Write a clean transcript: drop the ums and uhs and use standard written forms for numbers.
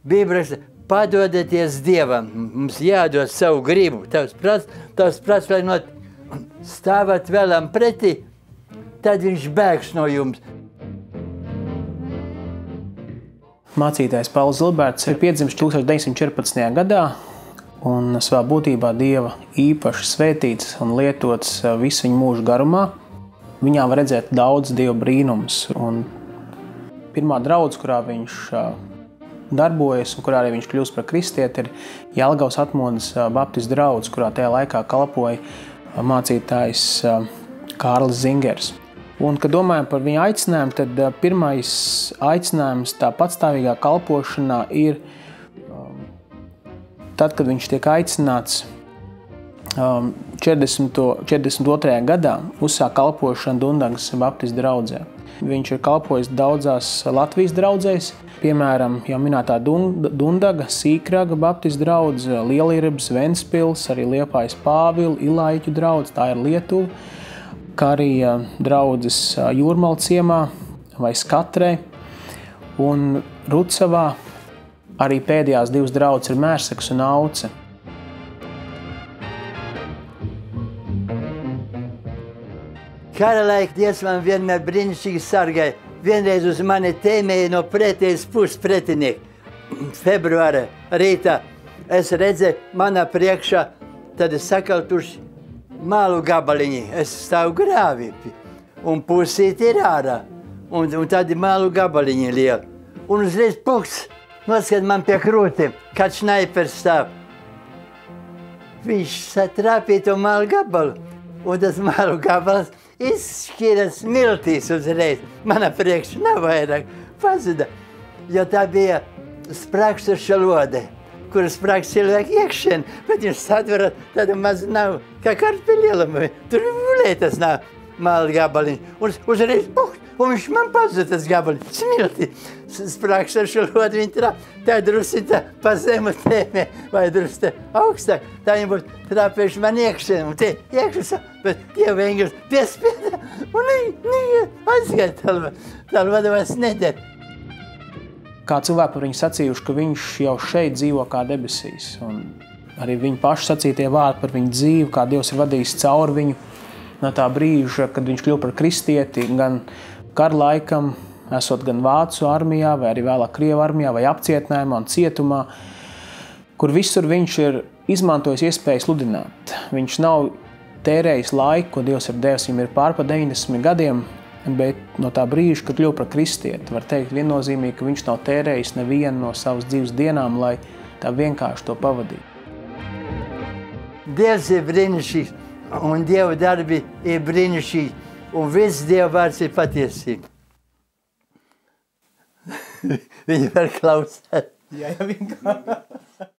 Bībele raksta, padodieties Dievam, mums jādod savu gribu. Tavs prats, lai no stāvat vēlam pretī, tad viņš bēgs no jums. Mācītājs Pauls Zilberts ir piedzimis 1914. gadā un savā būtībā Dieva īpaši svētīts un lietots visu viņa mūža garumā. Viņā var redzēt daudz Dieva brīnums. Un pirmā draudze, kurā viņš darbojas un kurā arī viņš kļūst par kristieti, ir Jelgavas Atmodas baptistu draudze, kurā tajā laikā kalpoja mācītājs Kārlis Zingers. Un, kad domājam par viņa aicinājumu, tad pirmais aicinājums tā patstāvīgā kalpošanā ir tad, kad viņš tiek aicināts 42. gadā uzsākt kalpošanu Dundagas baptistu draudzē. Viņš ir kalpojis daudzās Latvijas draudzēs, piemēram, jau minētā Dundaga, Sīkraga baptistu draudze, Lielierbas, Ventspils, arī Liepājas Pāvila, Ilaiķu draudze, tā ir Lietuva, kā arī draudzes Jūrmala ciemā vai Skatrē, un Rucavā arī pēdējās divas draudzes ir Mērsaks un Auce. Kara laika Dievs man vienmēr brīnišķīgi sargāja. Vienreiz uz mani tēmēja no pretējas puses pretinieki. Februāra rītā es redzēju, manā priekšā tādi sakaltuši malu gabaliņi. Es stāvu grāvī, un pusīt ir ārā, un tādi malu gabaliņi lieli. Un uzreiz pukts, noskat man pie krūtiem, kad šnaipers stāv. Viņš satrāpīja to malu gabalu, un tas malu gabals izšķiras miltīs uzreiz. Manā priekšā nav vairāk pazuda, jo tā bija sprākstoša lode, kuras sprāks cilvēku iekšien, bet viņš satverat tādu mazu nav, kā kartpelielama. Tur vulēja tas nav malu gabaliņš. Un uzreiz pukt, un viņš man pazuda tas gabaliņš. Smilti, sprākstoša lode viņa trāp, tā drusi tā pa zemu tēmē, vai drusi tā augstāk. Tā viņa būs trāpējuši man iekšien, un te iekšā, bet Dieva engels piespieda, un viņa aizgāja tālu vada vairs neder. Kā cilvēki par viņu sacījuši, ka viņš jau šeit dzīvo kā debesīs. Un arī viņa paši sacītie vārdi par viņu dzīvi, kā Dievs ir vadījis cauri viņu no tā brīža, kad viņš kļuva par kristieti, gan kara laikam, esot gan Vācu armijā, vai arī vēlāk Krievu armijā, vai apcietinājumā un cietumā, kur visur viņš ir izmantojis iespēju sludināt. Viņš nav tērējis laiku, ko Dievs ir devis, viņam ir pār pa 90 gadiem, bet no tā brīža, kad kļuva par kristieti, var teikt viennozīmīgi, ka viņš nav tērējis nevienu no savas dzīves dienām, lai tā vienkārši to pavadītu. Dievs ir brīnišķīgs, un Dieva darbi ir brīnišķīgi, un viss Dieva vārds ir patiesība. Viņi var klausēt. Jā, viņi klausēt.